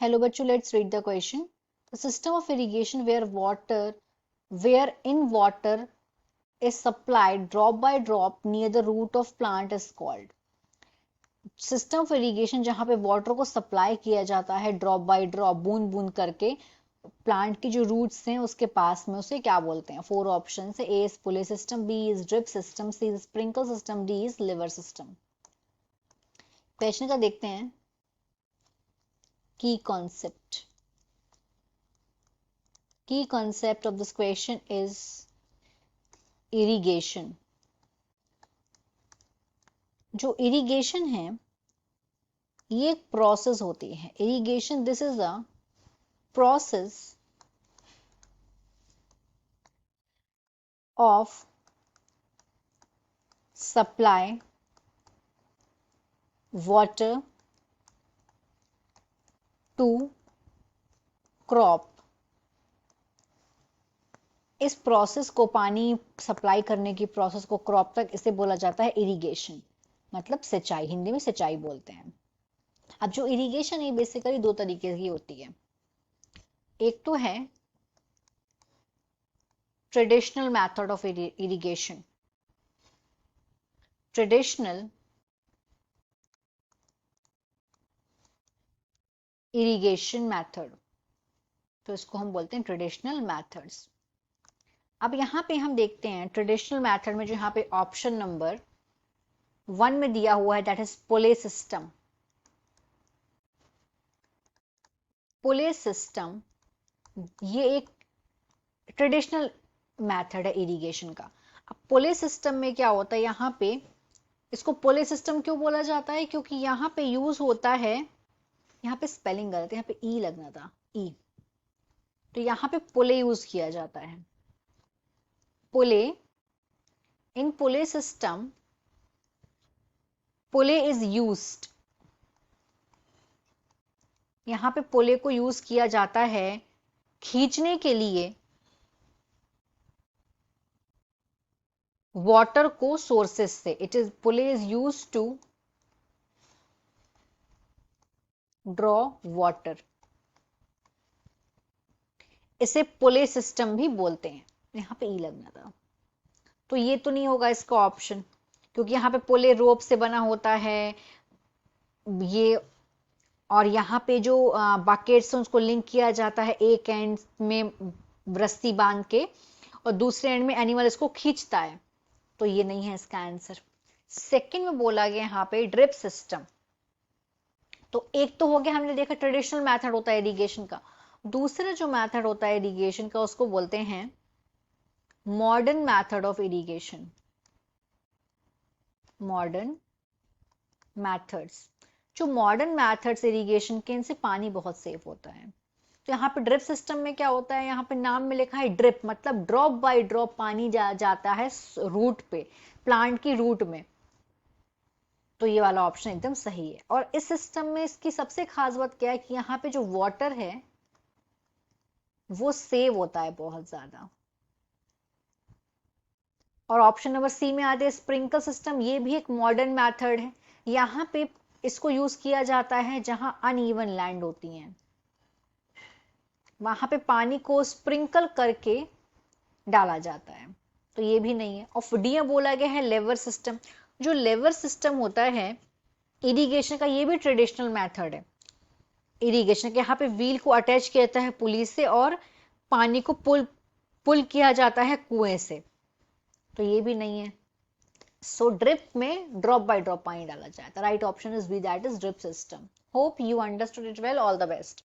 Hello बच्चों, let's read the question. The system of irrigation wherein water is supplied drop by drop near the root of plant is called. System of irrigation जहां पे water को supply किया जाता है drop by drop, बूंद बूंद करके प्लांट की जो रूट्स हैं उसके पास में, उसे क्या बोलते हैं? फोर ऑप्शन है। A is pulley system, B is drip system, C is sprinkle system, D is lever system. Question का देखते हैं key concept. Key concept of this question is irrigation. जो irrigation है ये एक प्रोसेस होती है। irrigation, this is a process of supply water to crop। इस प्रोसेस को, पानी सप्लाई करने की प्रोसेस को क्रॉप तक, इसे बोला जाता है इरिगेशन, मतलब सिंचाई। हिंदी में सिंचाई बोलते हैं। अब जो इरिगेशन है बेसिकली दो तरीके की होती है। एक तो है traditional method of irrigation. Traditional irrigation method, तो इसको हम बोलते हैं ट्रेडिशनल मेथड्स। अब यहां पे हम देखते हैं ट्रेडिशनल मेथड में जो यहाँ पे ऑप्शन नंबर 1 में दिया हुआ है, that is pulley system. Pule system ये एक ट्रेडिशनल मेथड है इरिगेशन का। अब पुले सिस्टम में क्या होता है, यहाँ पे इसको पुले सिस्टम क्यों बोला जाता है? क्योंकि यहाँ पे यूज होता है, यहाँ पे स्पेलिंग गलत है, यहाँ पे ई लगना था, ई, तो यहाँ पे पुले यूज किया जाता है। पुले, इन पुले सिस्टम पुले इज यूज्ड, यहां पे पुले को यूज किया जाता है खींचने के लिए वाटर को सोर्सेस से। It is pulley is use to draw water, इसे पुले सिस्टम भी बोलते हैं। यहां पे ई लगना था, तो ये तो नहीं होगा इसका ऑप्शन, क्योंकि यहाँ पे पुले रोप से बना होता है ये, और यहाँ पे जो बकेट्स हैं उसको लिंक किया जाता है एक एंड में रस्सी बांध के, और दूसरे एंड में एनिमल इसको खींचता है, तो ये नहीं है इसका आंसर। सेकंड में बोला गया यहाँ पे ड्रिप सिस्टम। तो एक तो हो गया, हमने देखा ट्रेडिशनल मेथड होता है इरिगेशन का। दूसरा जो मेथड होता है इरिगेशन का उसको बोलते हैं modern method of irrigation. Modern methods, जो मॉडर्न मेथड्स इरिगेशन के, इनसे पानी बहुत सेव होता है। तो यहाँ पे ड्रिप सिस्टम में क्या होता है, यहाँ पे नाम में लिखा है ड्रिप, मतलब ड्रॉप बाय ड्रॉप पानी जाता है रूट पे, प्लांट की रूट में। तो ये वाला ऑप्शन एकदम सही है। और इस सिस्टम में इसकी सबसे खास बात क्या है कि यहाँ पे जो वाटर है वो सेव होता है बहुत ज्यादा। और ऑप्शन नंबर सी में आते हैं स्प्रिंकल सिस्टम, ये भी एक मॉडर्न मेथड है। यहाँ पे इसको यूज किया जाता है जहां अनइवन लैंड होती हैं, वहां पे पानी को स्प्रिंकल करके डाला जाता है, तो ये भी नहीं है। और डी बोला गया है लेवर सिस्टम। जो लेवर सिस्टम होता है इरिगेशन का, ये भी ट्रेडिशनल मेथड है इरिगेशन के। यहाँ पे व्हील को अटैच किया जाता है पुली से और पानी को पुल किया जाता है कुएं से, तो ये भी नहीं है। सो ड्रिप में ड्रॉप बाय ड्रॉप पानी डाला जाता है। Right option is B, that is drip system. Hope you understood it well. All the best.